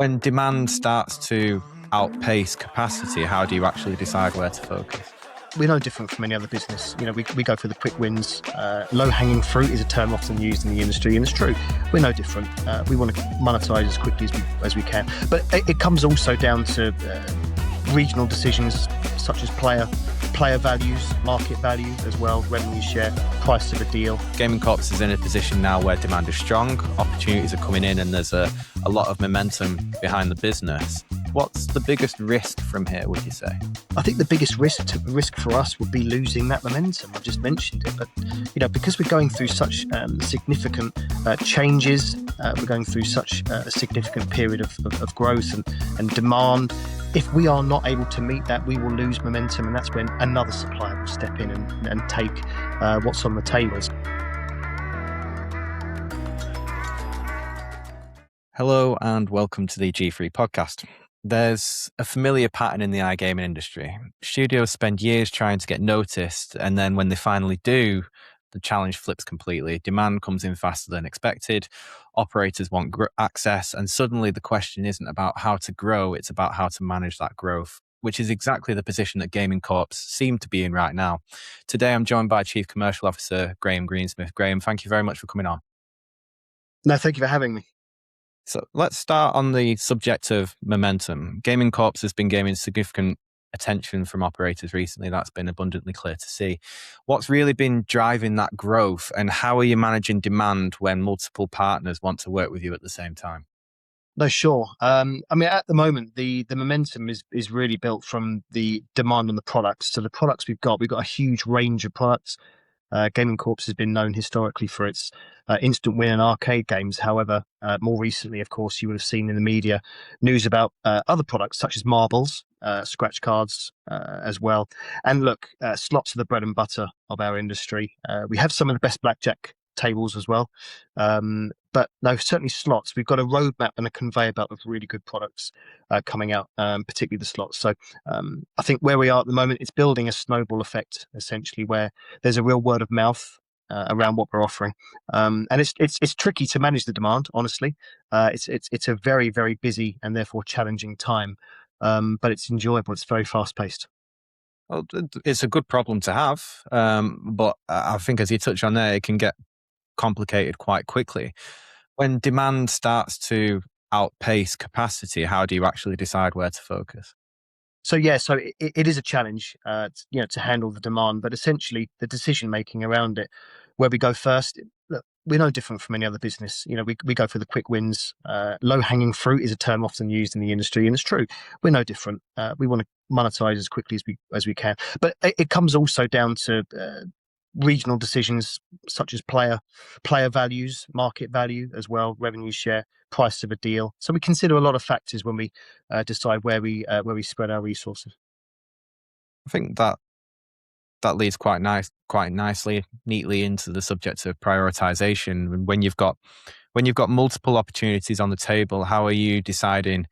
When demand starts to outpace capacity, how do you actually decide where to focus? We're no different from any other business. We go for the quick wins. Low-hanging fruit is a term often used in the industry, and it's true. We're no different. We want to monetize as quickly as we can. But it comes also down to regional decisions such as player values, market value as well, revenue share, price of a deal. Gaming Corps is in a position now where demand is strong, opportunities are coming in, and there's a lot of momentum behind the business. What's the biggest risk from here, would you say? I think the biggest risk for us would be losing that momentum. I've just mentioned it, but because we're going through such significant changes, we're going through such a significant period of growth and demand. If we are not able to meet that, we will lose momentum, and that's when another supplier will step in and take what's on the tables. Hello and welcome to the G3 podcast. There's a familiar pattern in the iGaming industry. Studios spend years trying to get noticed, and then when they finally do, the challenge flips completely. Demand comes in faster than expected. Operators want access, and suddenly the question isn't about how to grow, it's about how to manage that growth, which is exactly the position that Gaming Corps seem to be in right now. Today, I'm joined by Chief Commercial Officer Graham Greensmith. Graham, thank you very much for coming on. No, thank you for having me. So let's start on the subject of momentum. Gaming Corps has been gaining significant attention from operators recently. That's been abundantly clear to see. What's really been driving that growth, and how are you managing demand when multiple partners want to work with you at the same time? No, sure. At the moment, the momentum is really built from the demand on the products. So the products we've got a huge range of products. Gaming Corps has been known historically for its instant win and arcade games. However, more recently, of course, you would have seen in the media news about other products such as marbles, scratch cards as well. And look, slots are the bread and butter of our industry. We have some of the best blackjack tables as well. But no, certainly slots. We've got a roadmap and a conveyor belt of really good products coming out, particularly the slots. So I think where we are at the moment, it's building a snowball effect, essentially, where there's a real word of mouth around what we're offering. And it's tricky to manage the demand, honestly. It's a very, very busy and therefore challenging time, but it's enjoyable. It's very fast paced. Well, it's a good problem to have, but I think as you touch on there, it can get complicated quite quickly. When demand starts to outpace capacity, how do you actually decide where to focus? So it is a challenge, to handle the demand, but essentially the decision making around it, where we go first. Look, we're no different from any other business. We go for the quick wins. Low hanging fruit is a term often used in the industry, and it's true. We're no different. We want to monetize as quickly as we can, but it comes also down to regional decisions such as player values, market value as well, revenue share, price of a deal. So we consider a lot of factors when we decide where we spread our resources. I think that leads quite nicely, neatly into the subject of prioritization. When you've got multiple opportunities on the table, how are you deciding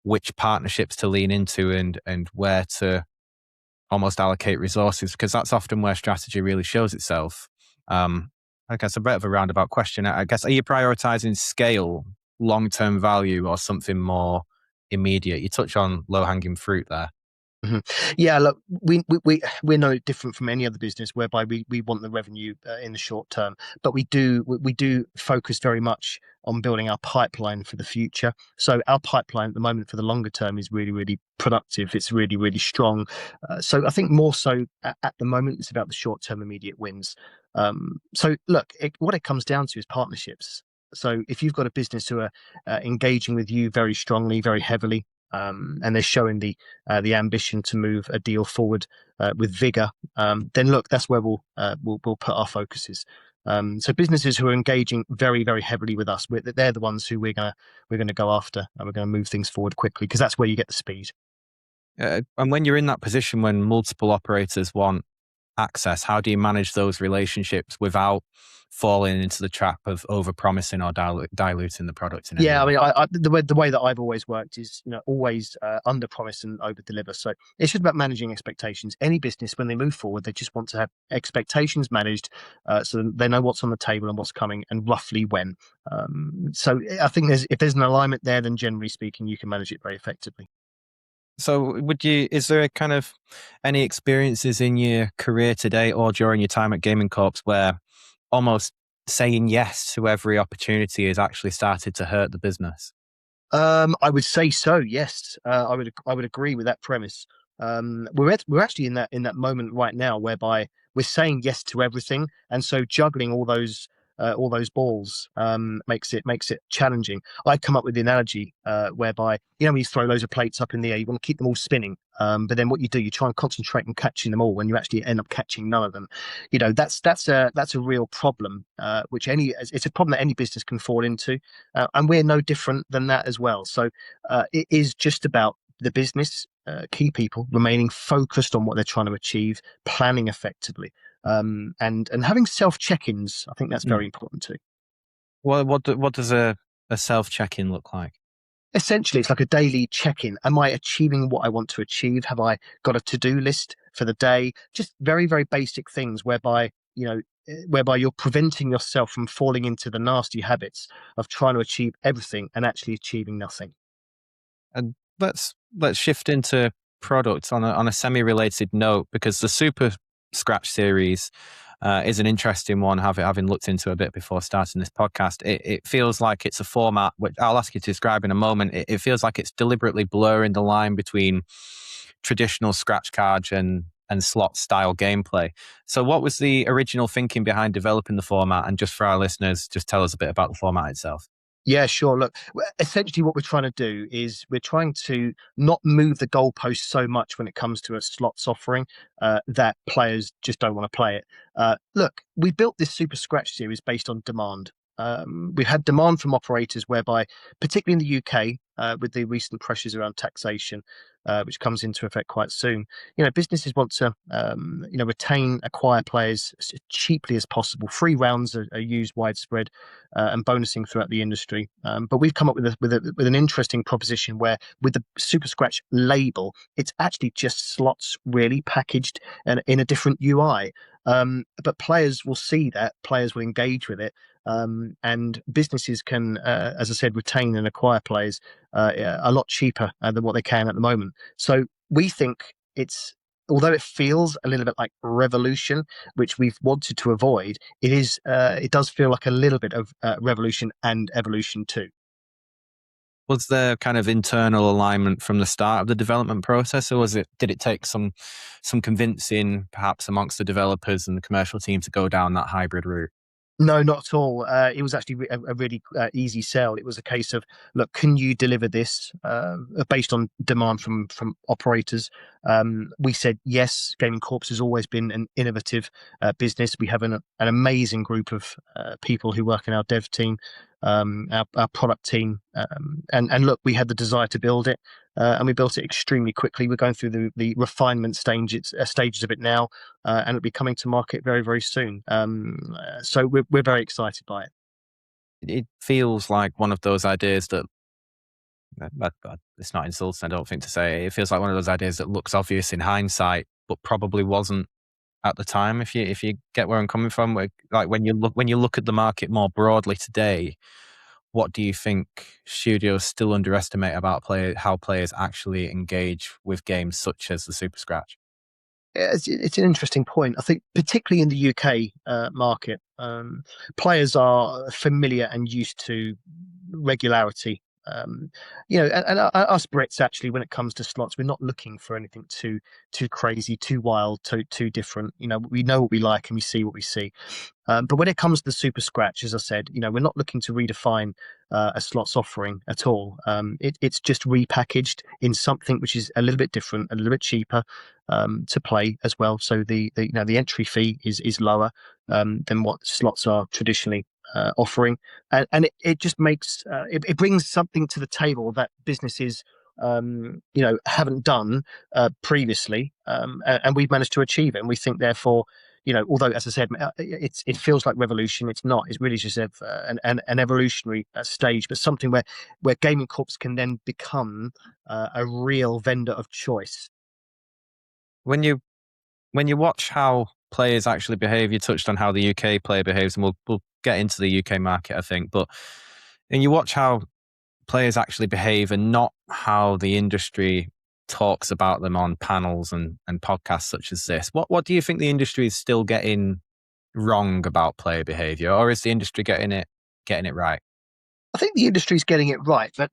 which partnerships to lean into and where to almost allocate resources? Because that's often where strategy really shows itself. I guess a bit of a roundabout question. I guess, are you prioritizing scale, long-term value, or something more immediate? You touch on low-hanging fruit there. Mm-hmm. Yeah, look, we're no different from any other business whereby we want the revenue in the short term, but we do focus very much on building our pipeline for the future. So our pipeline at the moment for the longer term is really, really productive. It's really, really strong. So I think more so at the moment, it's about the short term immediate wins. So look, what it comes down to is partnerships. So if you've got a business who are engaging with you very strongly, very heavily, and they're showing the ambition to move a deal forward with vigor, then look, that's where we'll put our focuses. So businesses who are engaging very, very heavily with us, they're the ones who we're gonna go after, and we're gonna move things forward quickly, because that's where you get the speed. And when you're in that position when multiple operators want access? How do you manage those relationships without falling into the trap of overpromising or diluting the product in any Yeah, I way? mean, the way that I've always worked is, always under promise and over deliver. So it's just about managing expectations. Any business, when they move forward, they just want to have expectations managed, so they know what's on the table and what's coming and roughly when. So I think if there's an alignment there, then generally speaking, you can manage it very effectively. So is there a kind of any experiences in your career today or during your time at Gaming Corps where almost saying yes to every opportunity has actually started to hurt the business? I would say so. Yes, I would agree with that premise. We're actually in that moment right now whereby we're saying yes to everything, and so juggling all those balls makes it challenging. I come up with the analogy whereby when you throw loads of plates up in the air, you want to keep them all spinning. But then what you do, you try and concentrate on catching them all, when you actually end up catching none of them. That's a real problem, which it's a problem that any business can fall into, and we're no different than that as well. So it is just about the business, key people remaining focused on what they're trying to achieve, planning effectively, and having self check-ins. I think that's Mm. very important too. What does a self check-in look like? Essentially, it's like a daily check-in. Am I achieving what I want to achieve? Have I got a to-do list for the day? Just very, very basic things whereby you're preventing yourself from falling into the nasty habits of trying to achieve everything and actually achieving nothing. And let's shift into products on a semi-related note, because the Super Scratch series is an interesting one. Having looked into a bit before starting this podcast, it feels like it's a format which I'll ask you to describe in a moment. It feels like it's deliberately blurring the line between traditional scratch cards and slot style gameplay. So, what was the original thinking behind developing the format? And just for our listeners, just tell us a bit about the format itself. Yeah, sure. Look, essentially, what we're trying to do is we're trying to not move the goalpost so much when it comes to a slots offering that players just don't want to play it. Look, we built this Super Scratch series based on demand. We've had demand from operators whereby, particularly in the UK, with the recent pressures around taxation, which comes into effect quite soon, businesses want to, acquire players as cheaply as possible. Free rounds are used widespread, and bonusing throughout the industry. But we've come up with an interesting proposition where, with the Super Scratch label, it's actually just slots really packaged and in a different UI. But players will see that, players will engage with it, and businesses can, as I said, retain and acquire players a lot cheaper than what they can at the moment. So we think although it feels a little bit like revolution, which we've wanted to avoid, it does feel like a little bit of revolution and evolution too. Was there kind of internal alignment from the start of the development process, or did it take some convincing, perhaps amongst the developers and the commercial team, to go down that hybrid route? No, not at all. It was actually a really easy sell. It was a case of, look, can you deliver this based on demand from operators? We said yes. Gaming Corp has always been an innovative business. We have an amazing group of people who work in our dev team, our product team, and look, we had the desire to build it, and we built it extremely quickly. We're going through the refinement stages of it now, and it'll be coming to market very, very soon. So we're very excited by it. It feels like one of those ideas it's not insulting, I don't think, to say. It feels like one of those ideas that looks obvious in hindsight, but probably wasn't at the time. If you get where I'm coming from, like when you look at the market more broadly today, what do you think studios still underestimate about how players actually engage with games such as the Super Scratch? It's an interesting point. I think, particularly in the UK market, players are familiar and used to regularity. And us Brits, actually, when it comes to slots, we're not looking for anything too crazy, too wild, too different. We know what we like and we see what we see. But when it comes to the Super Scratch, as I said, we're not looking to redefine a slots offering at all. It's just repackaged in something which is a little bit different, a little bit cheaper to play as well. So the entry fee is lower than what slots are traditionally offering, and it just makes it brings something to the table that businesses haven't done previously, and we've managed to achieve it. And we think, therefore, although, as I said, it feels like revolution, it's not. It's really just an evolutionary stage, but something where gaming corps can then become a real vendor of choice. When you watch how players actually behave, you touched on how the UK player behaves, and we'll get into the UK market, I think. But when you watch how players actually behave and not how the industry talks about them on panels and podcasts such as this, what do you think the industry is still getting wrong about player behavior, or is the industry getting it right? I think the industry's getting it right, but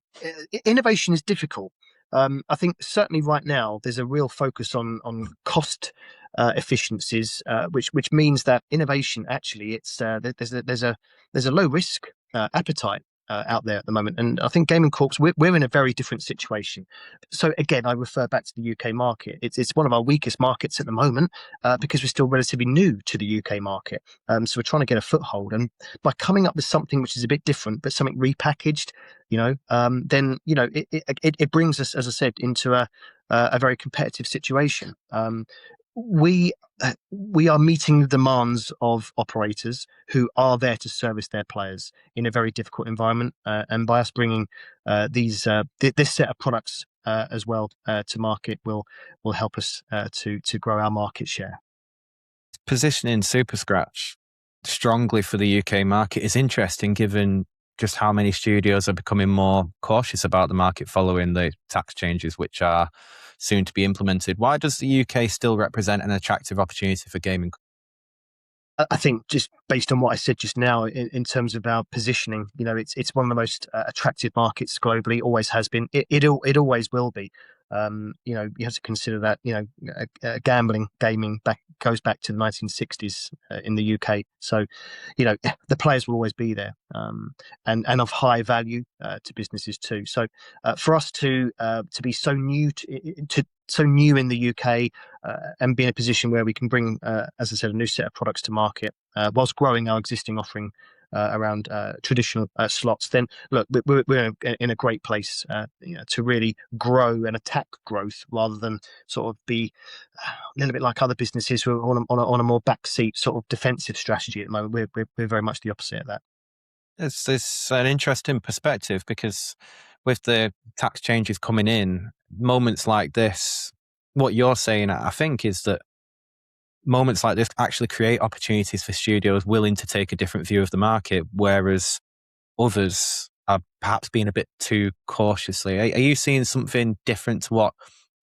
innovation is difficult. I think certainly right now there's a real focus on cost efficiencies, which means that innovation actually there's a low risk appetite out there at the moment, and I think Gaming Corps we're in a very different situation. So again, I refer back to the UK market. It's one of our weakest markets at the moment because we're still relatively new to the UK market. So we're trying to get a foothold, and by coming up with something which is a bit different, but something repackaged, then it brings us, as I said, into a very competitive situation. We we are meeting the demands of operators who are there to service their players in a very difficult environment, and by us bringing this set of products as well to market will help us to grow our market share. Positioning Super Scratch strongly for the UK market is interesting, given just how many studios are becoming more cautious about the market following the tax changes, which are soon to be implemented. Why does the UK still represent an attractive opportunity for gaming? I think just based on what I said just now, in terms of our positioning, it's one of the most attractive markets globally. Always has been. It always will be. You have to consider that gambling, gaming goes back to the 1960s in the UK. So, the players will always be there, and of high value to businesses too. So, for us to be so new so new in the UK and be in a position where we can bring, as I said, a new set of products to market whilst growing our existing offering around traditional slots, then look, we're in a great place to really grow and attack growth rather than sort of be a little bit like other businesses who are on a more backseat sort of defensive strategy at the moment. We're very much the opposite of that. It's an interesting perspective, because with the tax changes coming in, moments like this, what you're saying, I think, is that moments like this actually create opportunities for studios willing to take a different view of the market, whereas others are perhaps being a bit too cautiously. Are you seeing something different to what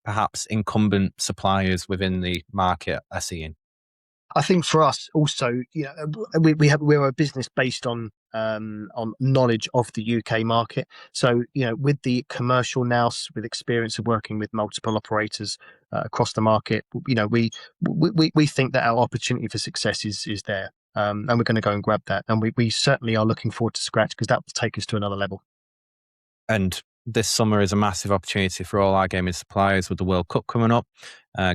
perhaps incumbent suppliers within the market are seeing? I think for us also, we're a business based on knowledge of the UK market. So, with the commercial nous, with experience of working with multiple operators across the market, we think that our opportunity for success is there, and we're going to go and grab that. And we certainly are looking forward to Scratch, because that will take us to another level. And this summer is a massive opportunity for all our gaming suppliers with the World Cup coming up.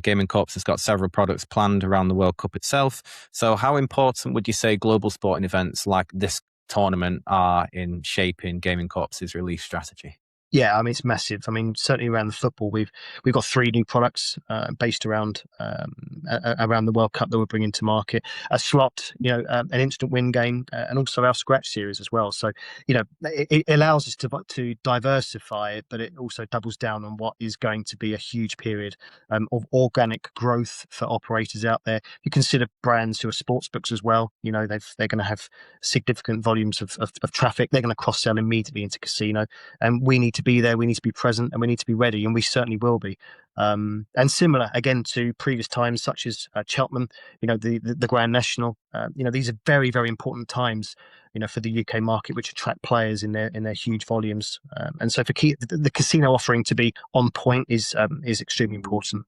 Gaming Corps has got several products planned around the World Cup itself. So how important would you say global sporting events like this tournament are in shaping Gaming Corps's release strategy? Yeah, I mean, it's massive. I mean, certainly around the football, we've got three new products based around the World Cup that we're bringing to market. A slot, an instant win game, and also our Scratch series as well. So, it allows us to diversify it, but it also doubles down on what is going to be a huge period of organic growth for operators out there. You consider brands who are sports books as well. They're going to have significant volumes of traffic. They're going to cross sell immediately into casino, and we need to be there, we need to be present, and we need to be ready, and we certainly will be. And similar again to previous times, such as Cheltenham, the Grand National. These are very, very important times, for the UK market, which attract players in their huge volumes. And so for the casino offering to be on point is extremely important.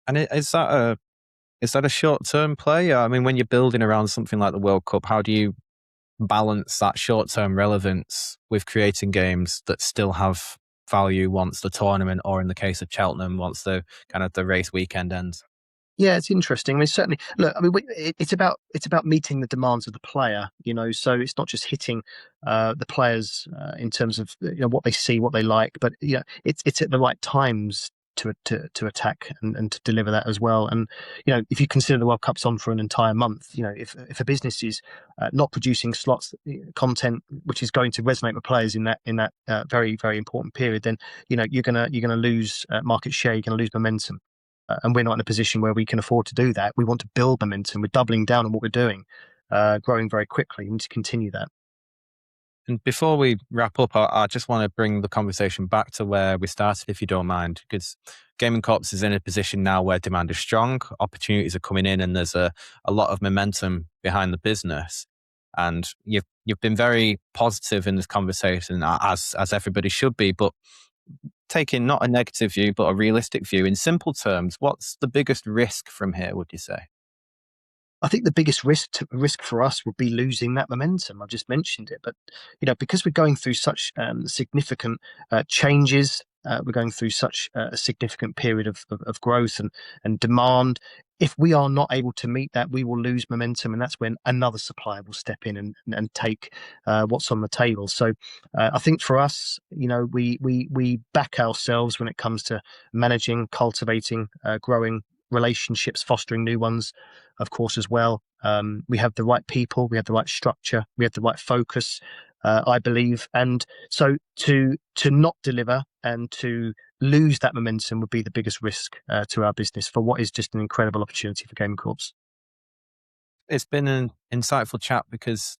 And is that a short term play? I mean, when you're building around something like the World Cup, how do you balance that short-term relevance with creating games that still have value once the tournament, or in the case of Cheltenham, once the race weekend ends? Yeah, it's interesting. I mean, certainly, look, I mean, it's about meeting the demands of the player, you know. So it's not just hitting the players in terms of what they see, what they like, but it's at the right times to attack and to deliver that as well. And if you consider the World Cup's on for an entire month, if a business is not producing slots content which is going to resonate with players in that very very important period, then you're gonna lose market share, you're gonna lose momentum. And we're not in a position where we can afford to do that. We want to build momentum. We're doubling down on what we're doing, growing very quickly. We need to continue that. And before we wrap up, I just want to bring the conversation back to where we started, if you don't mind, because Gaming Corps is in a position now where demand is strong, opportunities are coming in, and there's a lot of momentum behind the business. And you've been very positive in this conversation, as everybody should be, but taking not a negative view, but a realistic view. In simple terms, what's the biggest risk from here, would you say? I think the biggest risk for us would be losing that momentum. I've just mentioned it, but because we're going through such significant changes, we're going through such a significant period of growth and demand. If we are not able to meet that, we will lose momentum, and that's when another supplier will step in and take what's on the table. So, I think for us, we back ourselves when it comes to managing, cultivating, growing relationships, fostering new ones, of course, as well. We have the right people, we have the right structure, we have the right focus, I believe. And so to not deliver and to lose that momentum would be the biggest risk to our business for what is just an incredible opportunity for Gaming Corps. It's been an insightful chat because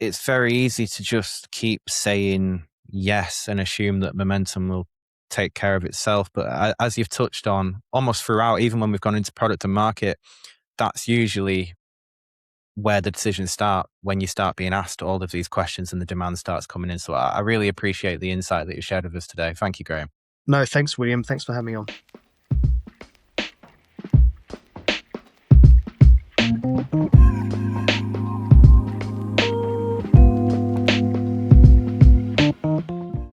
it's very easy to just keep saying yes and assume that momentum will take care of itself. But as you've touched on almost throughout, even when we've gone into product and market, that's usually where the decisions start, when you start being asked all of these questions and the demand starts coming in. So I really appreciate the insight that you shared with us today. Thank you, Graham. No, thanks, William. Thanks for having me on.